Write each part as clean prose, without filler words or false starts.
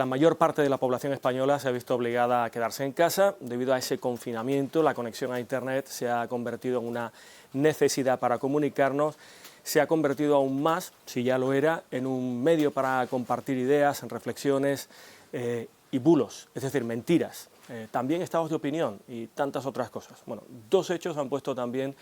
La mayor parte de la población española se ha visto obligada a quedarse en casa. Debido a ese confinamiento, la conexión a Internet se ha convertido en una necesidad para comunicarnos. Se ha convertido aún más, si ya lo era, en un medio para compartir ideas, reflexiones y bulos, es decir, mentiras. También estados de opinión y tantas otras cosas. Bueno, dos hechos han puesto también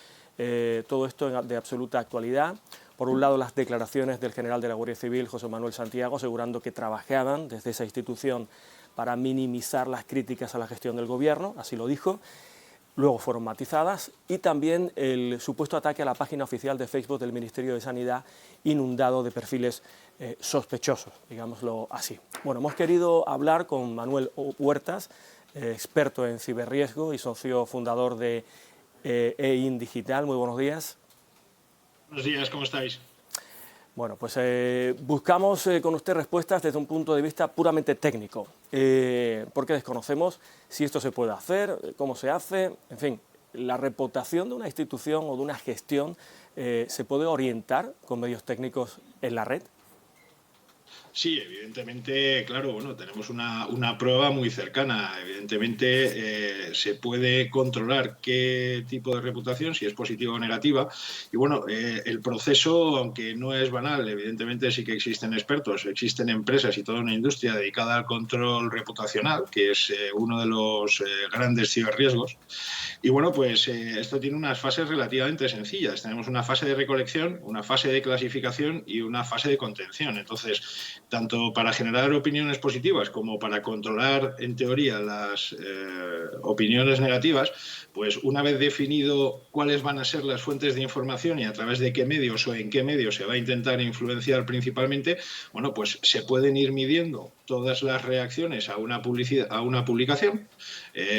todo esto de absoluta actualidad. Por un lado, las declaraciones del general de la Guardia Civil, José Manuel Santiago, asegurando que trabajaban desde esa institución para minimizar las críticas a la gestión del gobierno, así lo dijo. Luego fueron matizadas, y también el supuesto ataque a la página oficial de Facebook del Ministerio de Sanidad, inundado de perfiles sospechosos, digámoslo así. Bueno, hemos querido hablar con Manuel Huertas, experto en ciberriesgo y socio fundador de EIN Digital. Muy buenos días. Buenos días, ¿cómo estáis? Bueno, pues buscamos con usted respuestas desde un punto de vista puramente técnico, porque desconocemos si esto se puede hacer, cómo se hace, en fin, la reputación de una institución o de una gestión se puede orientar con medios técnicos en la red. Sí, evidentemente, claro, bueno, tenemos una prueba muy cercana. Evidentemente se puede controlar qué tipo de reputación, si es positiva o negativa. Y bueno, el proceso, aunque no es banal, evidentemente sí que existen expertos, existen empresas y toda una industria dedicada al control reputacional, que es uno de los grandes ciberriesgos. Y bueno, pues esto tiene unas fases relativamente sencillas. Tenemos una fase de recolección, una fase de clasificación y una fase de contención. Entonces, tanto para generar opiniones positivas como para controlar, en teoría, las opiniones negativas, pues una vez definido cuáles van a ser las fuentes de información y a través de qué medios o en qué medios se va a intentar influenciar principalmente, bueno, pues se pueden ir midiendo todas las reacciones a una publicación,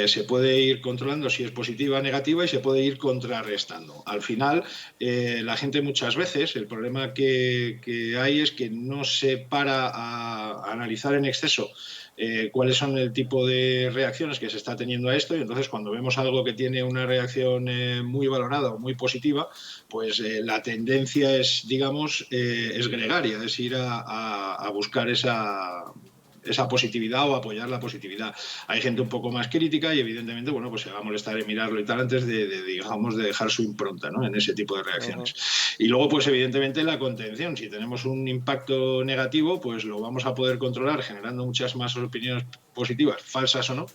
se puede ir controlando si es positiva o negativa y se puede ir contrarrestando. Al final, la gente muchas veces, el problema que hay es que no se para a analizar en exceso cuáles son el tipo de reacciones que se está teniendo a esto, y entonces cuando vemos algo que tiene una reacción muy valorada o muy positiva, pues la tendencia es, digamos, es gregaria, es ir a buscar esa positividad o apoyar la positividad. Hay gente un poco más crítica y evidentemente, bueno, pues se va a molestar en mirarlo y tal antes digamos, de dejar su impronta, ¿no?, en ese tipo de reacciones. Y luego, pues evidentemente la contención. Si tenemos un impacto negativo, pues lo vamos a poder controlar generando muchas más opiniones positivas, falsas o no,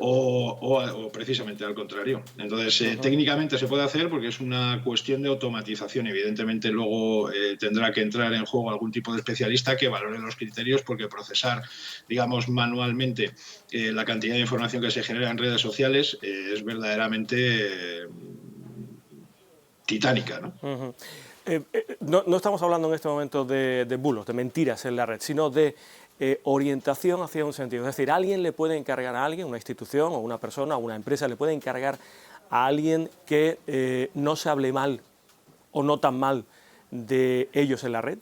o precisamente al contrario. Entonces, técnicamente se puede hacer porque es una cuestión de automatización. Evidentemente luego tendrá que entrar en juego algún tipo de especialista que valore los criterios, porque procesar, digamos, manualmente la cantidad de información que se genera en redes sociales es verdaderamente titánica, ¿no? No estamos hablando en este momento de bulos, de mentiras en la red, sino de orientación hacia un sentido. Es decir, alguien le puede encargar a alguien, una institución o una persona o una empresa, le puede encargar a alguien que no se hable mal o no tan mal de ellos en la red.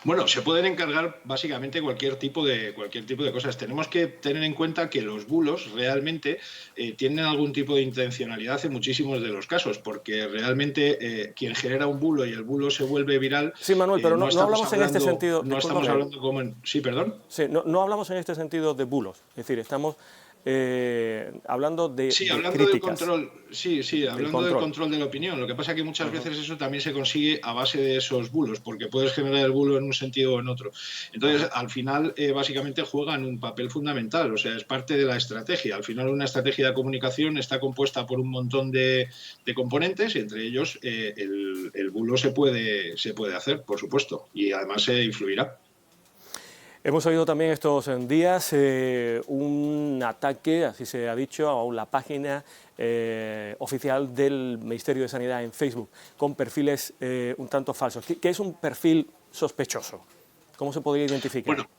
Bueno, se pueden encargar básicamente cualquier tipo de cosas. Tenemos que tener en cuenta que los bulos realmente tienen algún tipo de intencionalidad en muchísimos de los casos, porque realmente quien genera un bulo y el bulo se vuelve viral, Sí, Manuel, pero no no estamos hablamos en este hablando, sentido, no estamos discúlpame. hablando como en... Sí, perdón. Sí, no hablamos en este sentido de bulos, es decir, estamos hablando de Sí, hablando del críticas, control, sí, del hablando del control. control de la opinión. Lo que pasa es que muchas veces eso también se consigue a base de esos bulos, porque puedes generar el bulo en un sentido o en otro. Entonces, al final, básicamente juegan un papel fundamental, o sea, es parte de la estrategia. Al final, una estrategia de comunicación está compuesta por un montón de componentes, y entre ellos el bulo se puede hacer, por supuesto, y además se influirá. Hemos oído también estos días un ataque, así se ha dicho, a la página oficial del Ministerio de Sanidad en Facebook, con perfiles un tanto falsos. ¿Qué es un perfil sospechoso? ¿Cómo se podría identificar? Bueno,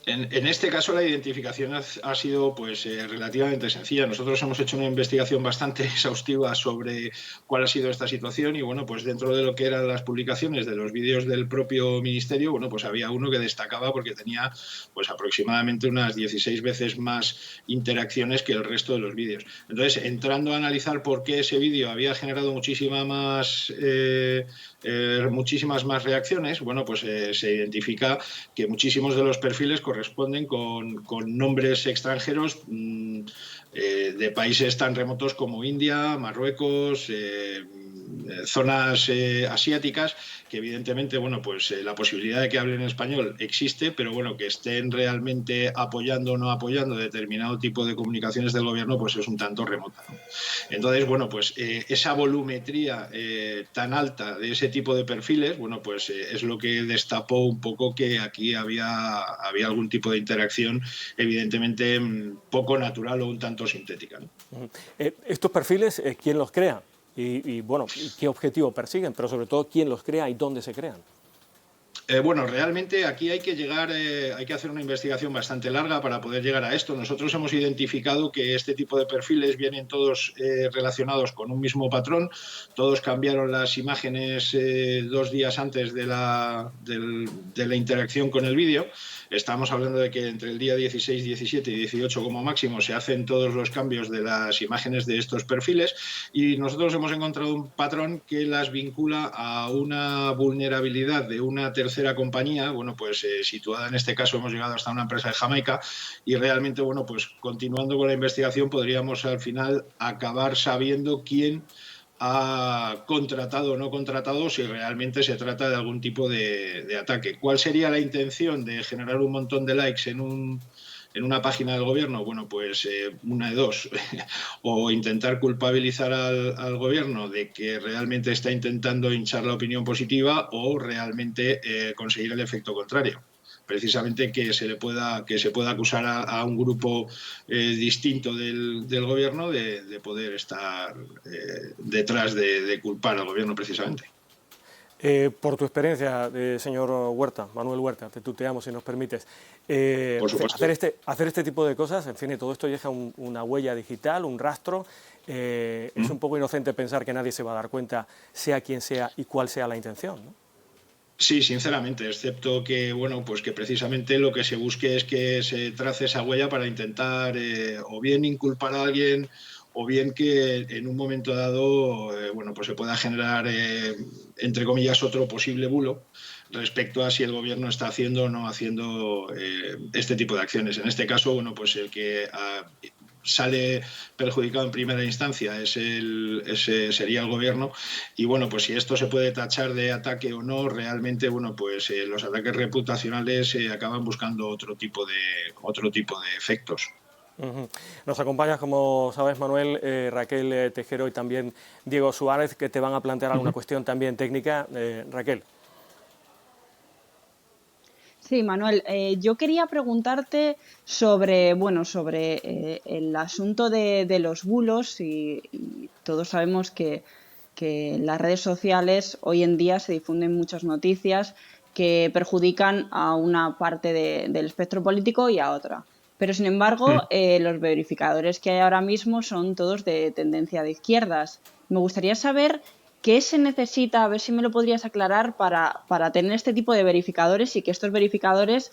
En este caso la identificación ha sido pues relativamente sencilla. Nosotros hemos hecho una investigación bastante exhaustiva sobre cuál ha sido esta situación y bueno, pues dentro de lo que eran las publicaciones de los vídeos del propio ministerio, bueno, pues había uno que destacaba porque tenía pues aproximadamente unas 16 veces más interacciones que el resto de los vídeos. Entonces, entrando a analizar por qué ese vídeo había generado muchísimas más reacciones, bueno, pues se identifica que muchísimos de los perfiles corresponden con nombres extranjeros de países tan remotos como India, Marruecos, zonas asiáticas, que evidentemente, bueno, pues la posibilidad de que hablen español existe, pero bueno, que estén realmente apoyando o no apoyando determinado tipo de comunicaciones del gobierno, pues es un tanto remota, ¿no? Entonces, bueno, pues esa volumetría tan alta de ese tipo de perfiles, bueno, pues es lo que destapó un poco que aquí había algún tipo de interacción evidentemente poco natural o un tanto sintética, ¿no? Estos perfiles, ¿quién los crea? Bueno, ¿qué objetivo persiguen? Pero sobre todo, ¿quién los crea y dónde se crean? Bueno, realmente aquí hay que llegar, hay que hacer una investigación bastante larga para poder llegar a esto. Nosotros hemos identificado que este tipo de perfiles vienen todos relacionados con un mismo patrón. Todos cambiaron las imágenes 2 días antes de la interacción con el vídeo. Estamos hablando de que entre el día 16, 17 y 18 como máximo se hacen todos los cambios de las imágenes de estos perfiles y nosotros hemos encontrado un patrón que las vincula a una vulnerabilidad de una tercera compañía, bueno, pues situada en este caso hemos llegado hasta una empresa de Jamaica y realmente, bueno, pues continuando con la investigación podríamos al final acabar sabiendo quién ha contratado o no contratado si realmente se trata de algún tipo de ataque. ¿Cuál sería la intención de generar un montón de likes en una página del gobierno? Bueno, pues una de dos. O intentar culpabilizar al gobierno de que realmente está intentando hinchar la opinión positiva o realmente conseguir el efecto contrario. Precisamente que se pueda acusar a un grupo distinto del gobierno de poder estar detrás de culpar al gobierno precisamente. Por tu experiencia, señor Huerta, Manuel Huerta, te tuteamos si nos permites, Por supuesto. hacer este tipo de cosas, en fin, todo esto deja una huella digital, un rastro. Es un poco inocente pensar que nadie se va a dar cuenta, sea quien sea y cuál sea la intención, ¿no? Sí, sinceramente, excepto que, bueno, pues que precisamente lo que se busque es que se trace esa huella para intentar o bien inculpar a alguien o bien que en un momento dado, bueno, pues se pueda generar, entre comillas, otro posible bulo respecto a si el gobierno está haciendo o no haciendo este tipo de acciones. En este caso, bueno, pues el que sale perjudicado en primera instancia sería el gobierno y bueno, pues si esto se puede tachar de ataque o no, realmente, bueno, pues los ataques reputacionales acaban buscando otro tipo de efectos. Nos acompañas, como sabes, Manuel, Raquel Tejero y también Diego Suárez, que te van a plantear alguna cuestión también técnica. Raquel. Sí, Manuel, yo quería preguntarte sobre, bueno, sobre el asunto de los bulos y todos sabemos que en las redes sociales hoy en día se difunden muchas noticias que perjudican a una parte del espectro político y a otra. Pero sin embargo, los verificadores que hay ahora mismo son todos de tendencia de izquierdas. Me gustaría saber ¿qué se necesita? A ver si me lo podrías aclarar para tener este tipo de verificadores y que estos verificadores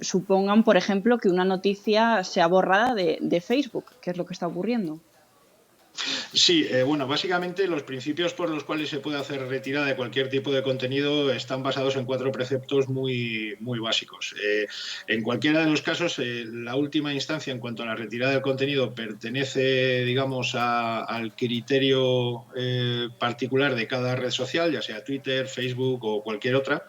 supongan, por ejemplo, que una noticia sea borrada de Facebook, que es lo que está ocurriendo. Sí, bueno, básicamente los principios por los cuales se puede hacer retirada de cualquier tipo de contenido están basados en 4 preceptos muy básicos. En cualquiera de los casos, la última instancia en cuanto a la retirada del contenido pertenece, digamos, al criterio particular de cada red social, ya sea Twitter, Facebook o cualquier otra.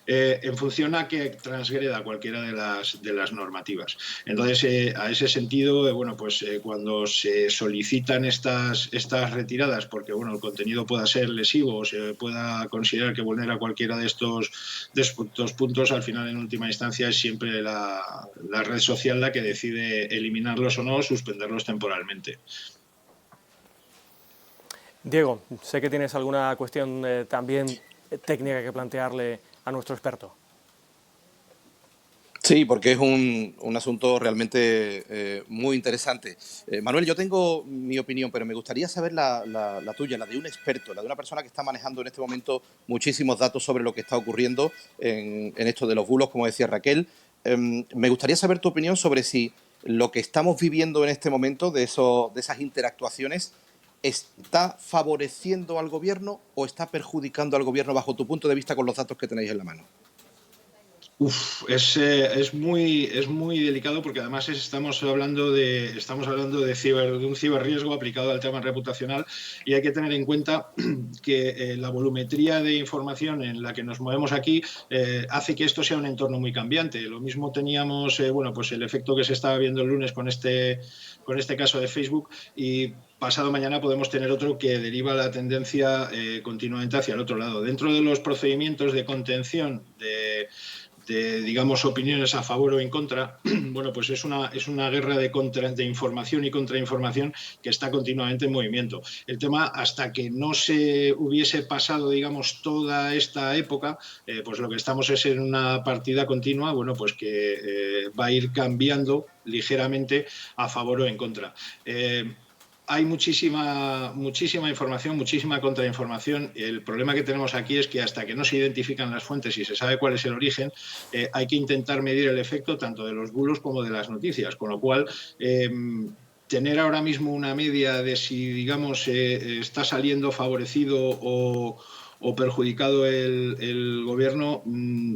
En función a que transgreda cualquiera de las normativas. Entonces, a ese sentido, bueno, pues cuando se solicitan estas retiradas, porque bueno, el contenido pueda ser lesivo o se pueda considerar que vulnera cualquiera de estos puntos, al final, en última instancia, es siempre la red social la que decide eliminarlos o no, suspenderlos temporalmente. Diego, sé que tienes alguna cuestión también técnica que plantearle a nuestro experto. Sí, porque es un asunto realmente muy interesante. Manuel, yo tengo mi opinión, pero me gustaría saber la tuya, la de un experto, la de una persona que está manejando en este momento muchísimos datos sobre lo que está ocurriendo en esto de los bulos, como decía Raquel. Me gustaría saber tu opinión sobre si lo que estamos viviendo en este momento de esas interactuaciones está favoreciendo al gobierno o está perjudicando al gobierno bajo tu punto de vista con los datos que tenéis en la mano. Es muy delicado porque además estamos hablando de un ciberriesgo aplicado al tema reputacional y hay que tener en cuenta que la volumetría de información en la que nos movemos aquí hace que esto sea un entorno muy cambiante. Lo mismo teníamos bueno, pues el efecto que se estaba viendo el lunes con este caso de Facebook y pasado mañana podemos tener otro que deriva la tendencia continuamente hacia el otro lado. Dentro de los procedimientos de contención digamos, opiniones a favor o en contra, bueno, pues es una guerra de información y contrainformación que está continuamente en movimiento. El tema, hasta que no se hubiese pasado, digamos, toda esta época, pues lo que estamos es en una partida continua, bueno, pues que va a ir cambiando ligeramente a favor o en contra. Hay muchísima información, muchísima contrainformación. El problema que tenemos aquí es que hasta que no se identifican las fuentes y se sabe cuál es el origen, hay que intentar medir el efecto tanto de los bulos como de las noticias, con lo cual tener ahora mismo una media de si, digamos, está saliendo favorecido o perjudicado el gobierno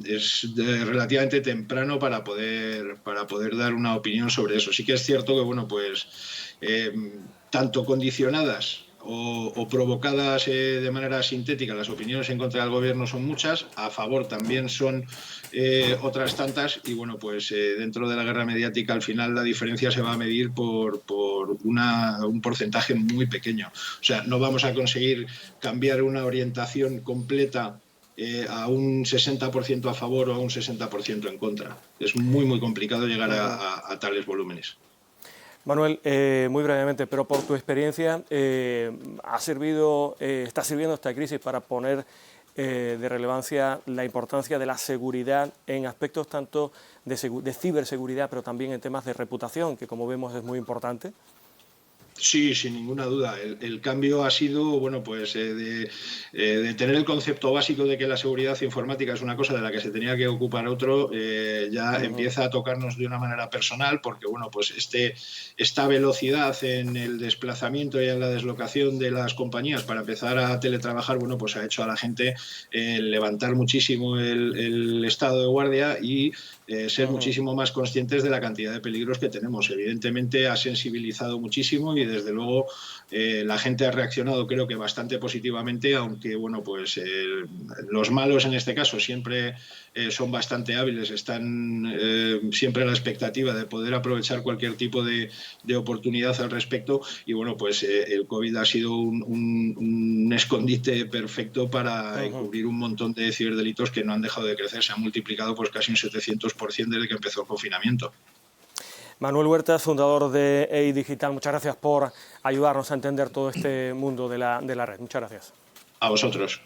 es relativamente temprano para poder dar una opinión sobre eso. Sí que es cierto que, bueno, pues tanto condicionadas o provocadas de manera sintética, las opiniones en contra del gobierno son muchas, a favor también son otras tantas y bueno, pues dentro de la guerra mediática al final la diferencia se va a medir por un porcentaje muy pequeño. O sea, no vamos a conseguir cambiar una orientación completa a un 60% a favor o a un 60% en contra. Es muy complicado llegar a tales volúmenes. Manuel, muy brevemente, pero por tu experiencia, ¿está sirviendo esta crisis para poner de relevancia la importancia de la seguridad en aspectos tanto de ciberseguridad, pero también en temas de reputación, que como vemos es muy importante? Sí, sin ninguna duda. El cambio ha sido, bueno, pues de tener el concepto básico de que la seguridad informática es una cosa de la que se tenía que ocupar otro, ya empieza a tocarnos de una manera personal, porque, bueno, pues esta velocidad en el desplazamiento y en la deslocación de las compañías para empezar a teletrabajar, bueno, pues ha hecho a la gente levantar muchísimo el estado de guardia y ser muchísimo más conscientes de la cantidad de peligros que tenemos. Evidentemente ha sensibilizado muchísimo y desde luego la gente ha reaccionado creo que bastante positivamente, aunque bueno, pues los malos en este caso siempre son bastante hábiles, están siempre a la expectativa de poder aprovechar cualquier tipo de oportunidad al respecto y bueno, pues el COVID ha sido un escondite perfecto para encubrir un montón de ciberdelitos que no han dejado de crecer, se han multiplicado pues casi un 700% desde que empezó el confinamiento. Manuel Huertas, fundador de EI Digital, muchas gracias por ayudarnos a entender todo este mundo de la red. Muchas gracias. A vosotros.